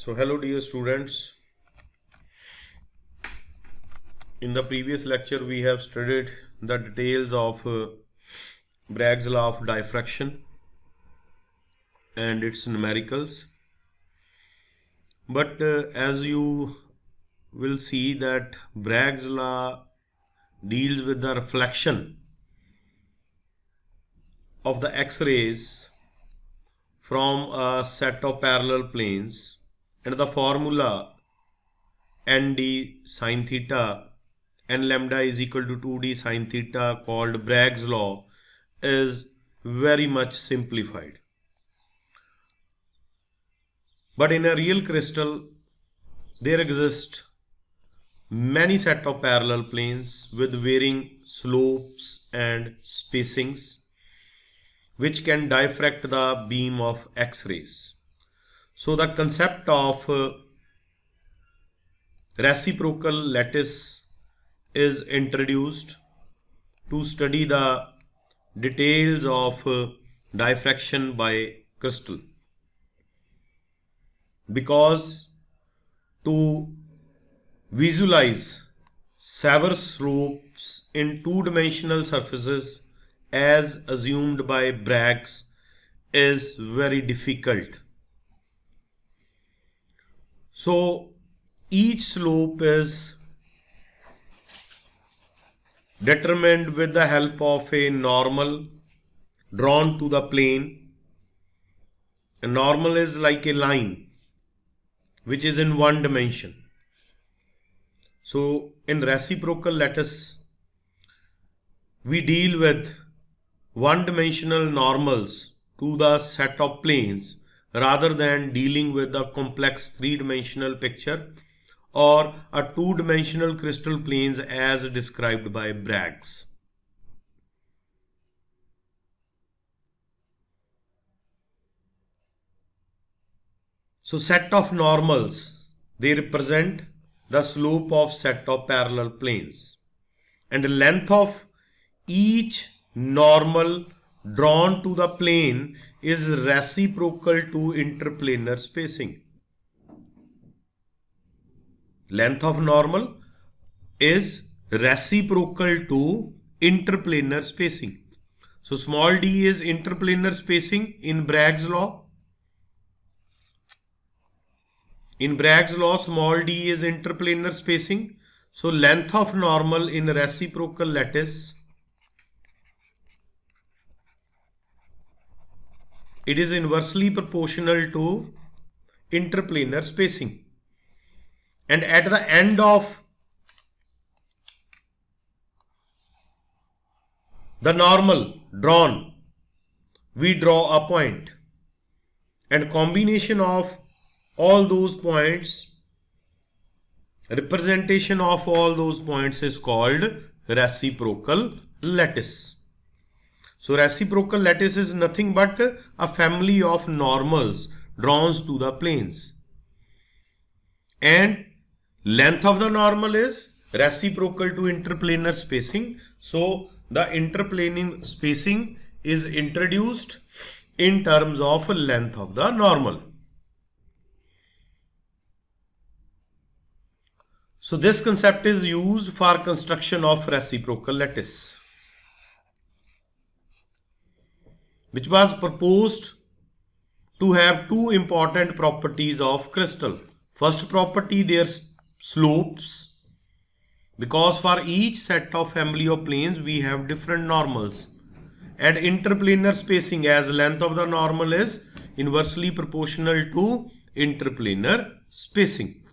So hello dear students. In the previous lecture we have studied the details of Bragg's law of diffraction and its numericals. But as you will see that Bragg's law deals with the reflection of the X-rays from a set of parallel planes, and the formula nd sine theta n lambda is equal to 2d sine theta, called Bragg's law, is very much simplified. But in a real crystal there exist many set of parallel planes with varying slopes and spacings which can diffract the beam of X-rays. So the concept of reciprocal lattice is introduced to study the details of diffraction by crystal, because to visualize several slopes in two-dimensional surfaces as assumed by Bragg's is very difficult. So each slope is determined with the help of a normal drawn to the plane. A normal is like a line which is in one dimension. So in reciprocal lattice we deal with one-dimensional normals to the set of planes rather than dealing with the complex three-dimensional picture or a two-dimensional crystal planes as described by Bragg's. So set of normals, they represent the slope of set of parallel planes, and the length of each normal drawn to the plane is reciprocal to interplanar spacing. Length of normal is reciprocal to interplanar spacing. So small d is interplanar spacing in Bragg's law. In Bragg's law, small d is interplanar spacing. So length of normal in reciprocal lattice, it is inversely proportional to interplanar spacing. And at the end of the normal drawn, we draw a point, and combination of all those points, representation of all those points is called reciprocal lattice. So reciprocal lattice is nothing but a family of normals drawn to the planes, and length of the normal is reciprocal to interplanar spacing. So the interplanar spacing is introduced in terms of length of the normal. So this concept is used for construction of reciprocal lattice, which was proposed to have two important properties of crystal. First property, their slopes, because for each set of family of planes we have different normals, and interplanar spacing, as length of the normal is inversely proportional to interplanar spacing.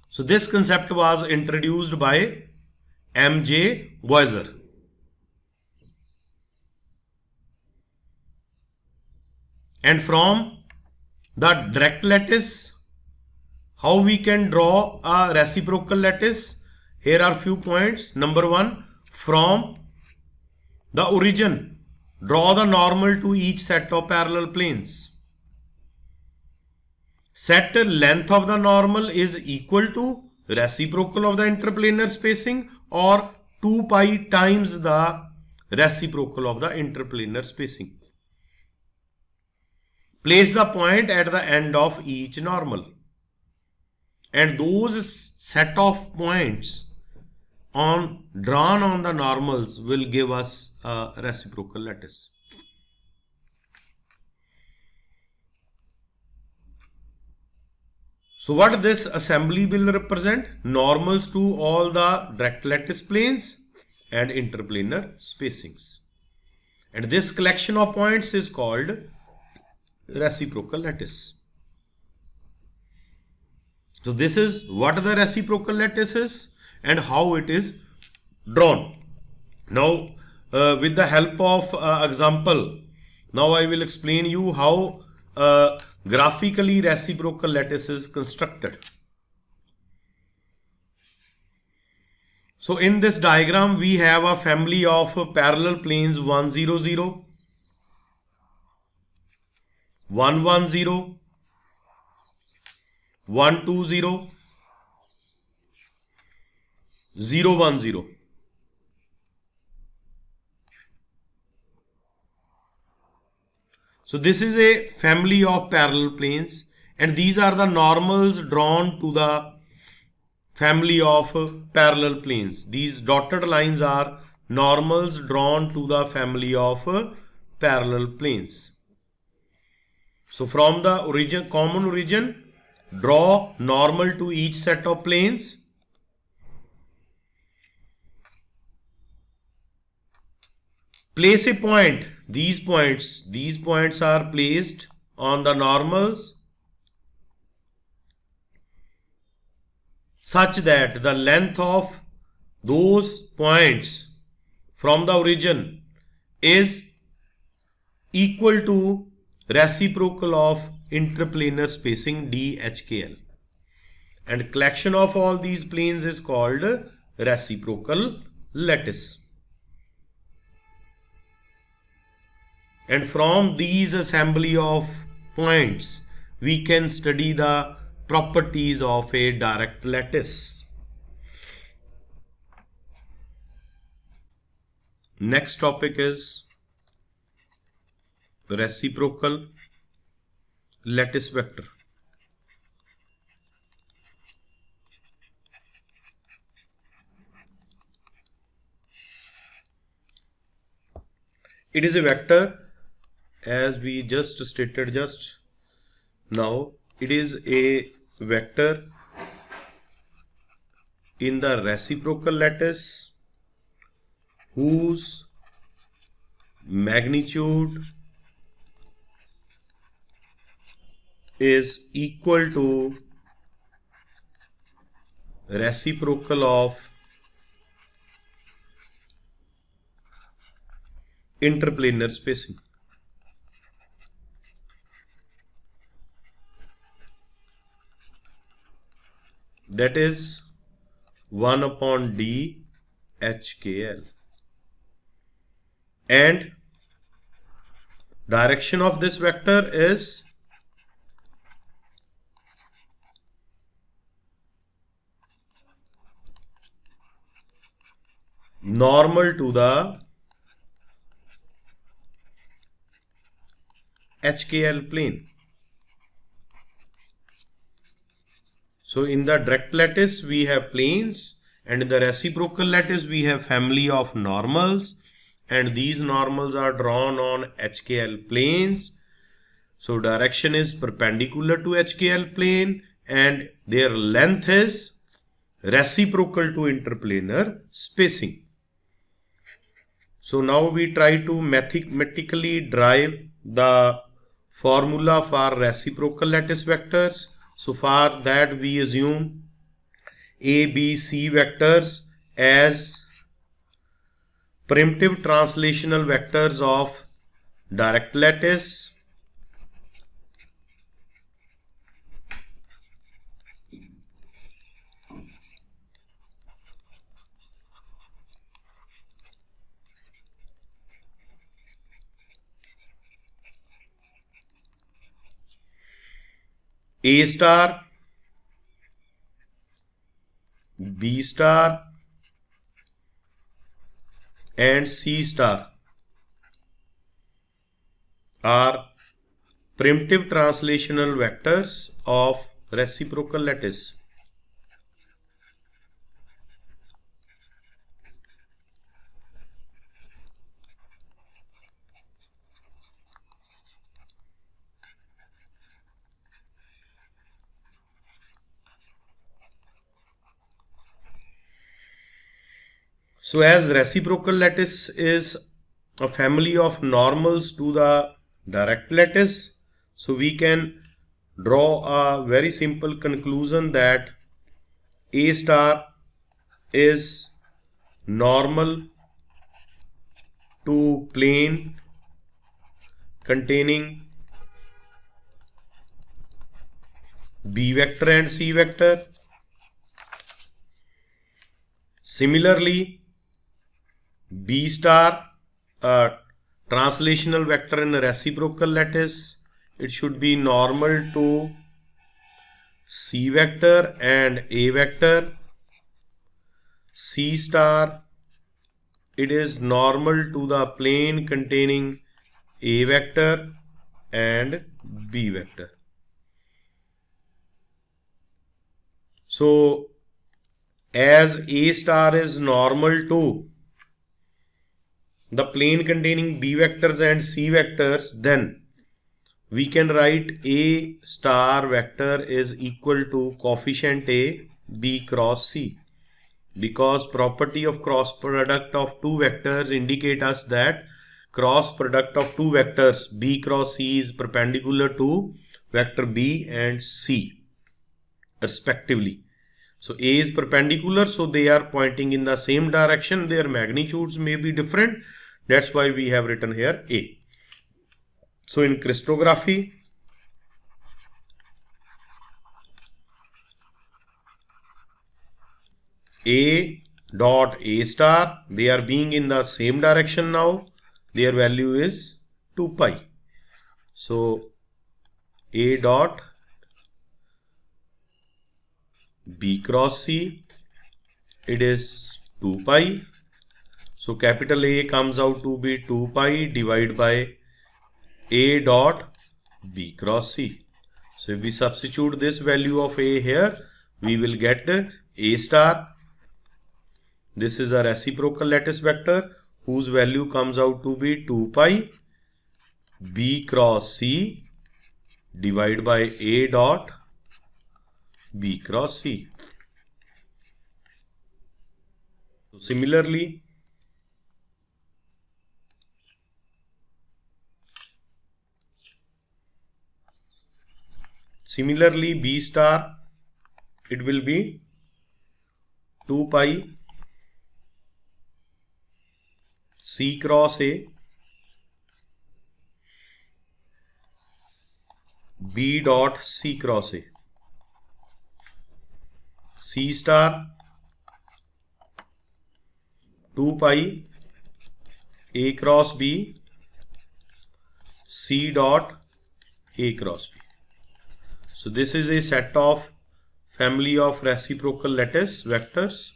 So this concept was introduced by M.J. Weiser. And from the direct lattice, how we can draw a reciprocal lattice? Here are few points. Number one, from the origin, draw the normal to each set of parallel planes. Set length of the normal is equal to reciprocal of the interplanar spacing, or 2 pi times the reciprocal of the interplanar spacing. Place the point at the end of each normal. And those set of points drawn on the normals will give us a reciprocal lattice. So what this assembly will represent? Normals to all the direct lattice planes and interplanar spacings. And this collection of points is called reciprocal lattice. So this is what the reciprocal lattice is and how it is drawn. Now with the help of example, now I will explain you how graphically reciprocal lattice is constructed. So in this diagram we have a family of parallel planes 1 0 0, 1 1 0, 1 2 0, 0 1 0. So this is a family of parallel planes and these are the normals drawn to the family of parallel planes. These dotted lines are normals drawn to the family of parallel planes. So from the common origin, draw normal to each set of planes. Place a point. These points are placed on the normals such that the length of those points from the origin is equal to reciprocal of interplanar spacing DHKL. And collection of all these planes is called reciprocal lattice. And from these assembly of points, we can study the properties of a direct lattice. Next topic is reciprocal lattice vector. It is a vector, as we just stated just now. It is a vector in the reciprocal lattice whose magnitude is equal to reciprocal of interplanar spacing. That is 1 upon d HKL. And direction of this vector is normal to the HKL plane. So in the direct lattice we have planes, and in the reciprocal lattice we have family of normals, and these normals are drawn on HKL planes. So direction is perpendicular to HKL plane and their length is reciprocal to interplanar spacing. So now we try to mathematically derive the formula for reciprocal lattice vectors. So for that we assume A, B, C vectors as primitive translational vectors of direct lattice. A star, B star and C star are primitive translational vectors of reciprocal lattice. So as reciprocal lattice is a family of normals to the direct lattice, so we can draw a very simple conclusion that A star is normal to plane containing B vector and C vector. Similarly, B star, a translational vector in a reciprocal lattice, it should be normal to C vector and A vector. C star, it is normal to the plane containing A vector and B vector. So as A star is normal to the plane containing B vectors and C vectors, then we can write A star vector is equal to coefficient A B cross C, because property of cross product of two vectors indicate us that cross product of two vectors B cross C is perpendicular to vector B and C respectively. So A is perpendicular, so they are pointing in the same direction. Their magnitudes may be different. That's why we have written here A. So in crystallography, A dot A star, they are being in the same direction now. Their value is 2 pi. So A dot B cross C, it is 2 pi. So capital A comes out to be 2 pi divided by A dot B cross C. So if we substitute this value of A here, we will get A star. This is a reciprocal lattice vector whose value comes out to be 2 pi B cross C divided by A dot B cross C. So similarly, B star, it will be 2 pi C cross A B dot C cross A. C star 2 pi A cross B C dot A cross B. So this is a set of family of reciprocal lattice vectors,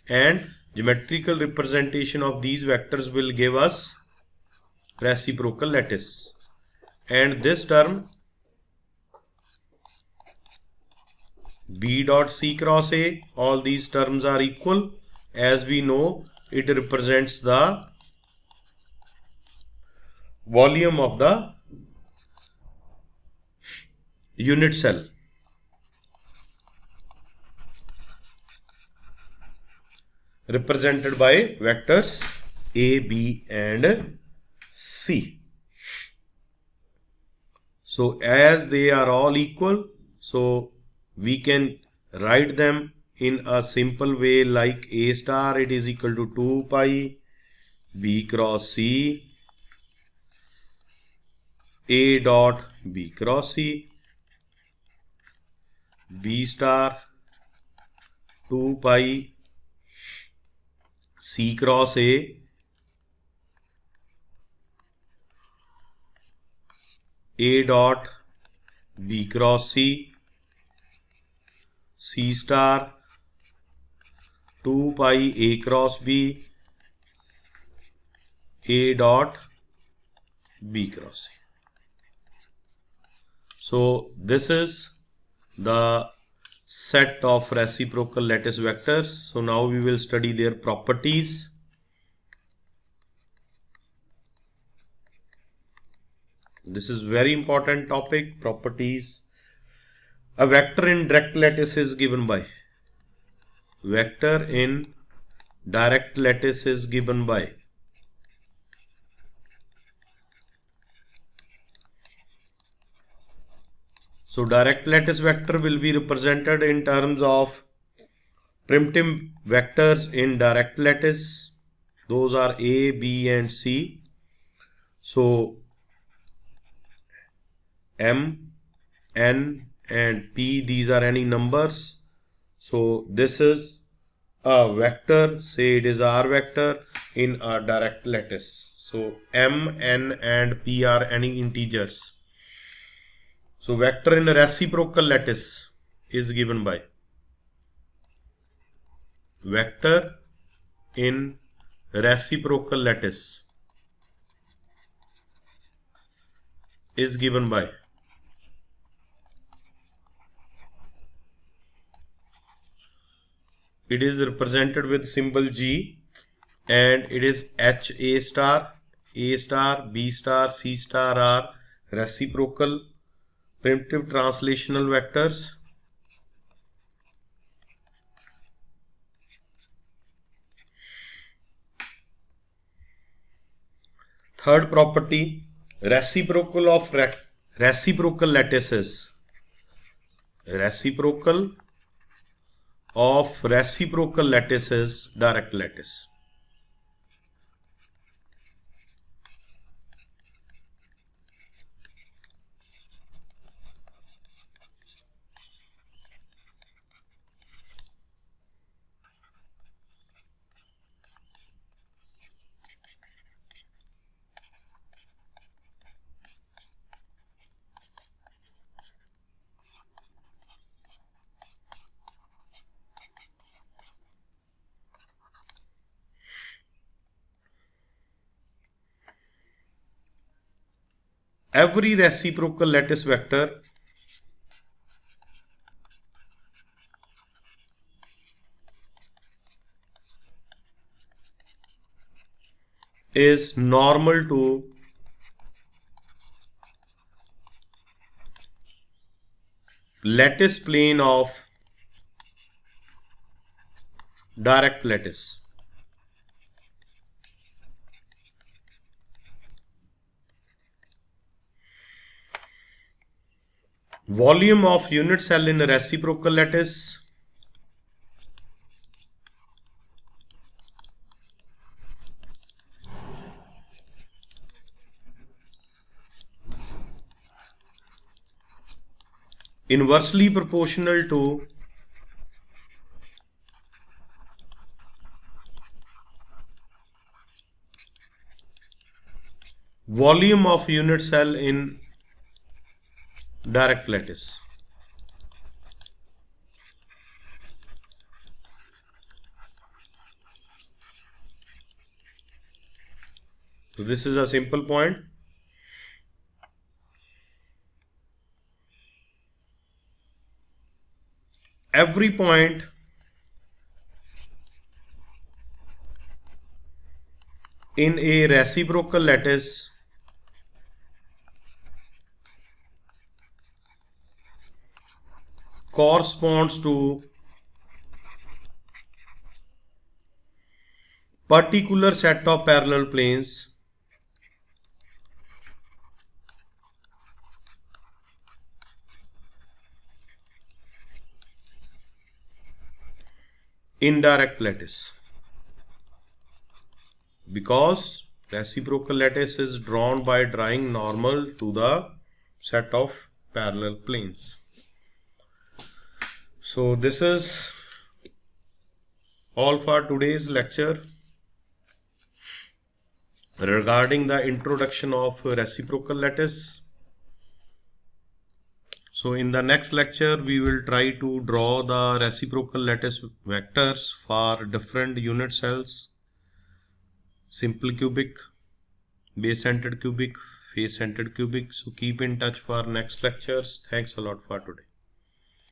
and geometrical representation of these vectors will give us reciprocal lattice. And this term B dot C cross A, all these terms are equal. As we know, it represents the volume of the unit cell. Represented by vectors A, B and C. So as they are all equal, so we can write them in a simple way like A star, it is equal to 2 pi B cross C A dot B cross C, B star 2 pi C cross A dot B cross C, C star 2 pi A cross B A dot B cross C. So this is the set of reciprocal lattice vectors. So now we will study their properties. This is very important topic, properties. A vector in direct lattice is given by. Vector in direct lattice is given by. So direct lattice vector will be represented in terms of primitive vectors in direct lattice. Those are A, B and C. So M, N and P, these are any numbers. So this is a vector, say it is R vector in a direct lattice. So M, N and P are any integers. So vector in a reciprocal lattice is given by. Vector in reciprocal lattice is given by. It is represented with symbol G and it is H A star, B star, C star are reciprocal primitive translational vectors. Third property, reciprocal of reciprocal lattices. Reciprocal of reciprocal lattices, direct lattice. Every reciprocal lattice vector is normal to lattice plane of direct lattice. Volume of unit cell in a reciprocal lattice inversely proportional to volume of unit cell in direct lattice. So this is a simple point. Every point in a reciprocal lattice corresponds to particular set of parallel planes in direct lattice, because reciprocal lattice is drawn by drawing normal to the set of parallel planes. So this is all for today's lecture regarding the introduction of reciprocal lattice. So in the next lecture we will try to draw the reciprocal lattice vectors for different unit cells, simple cubic, base centered cubic, face centered cubic. So keep in touch for next lectures. Thanks a lot for today.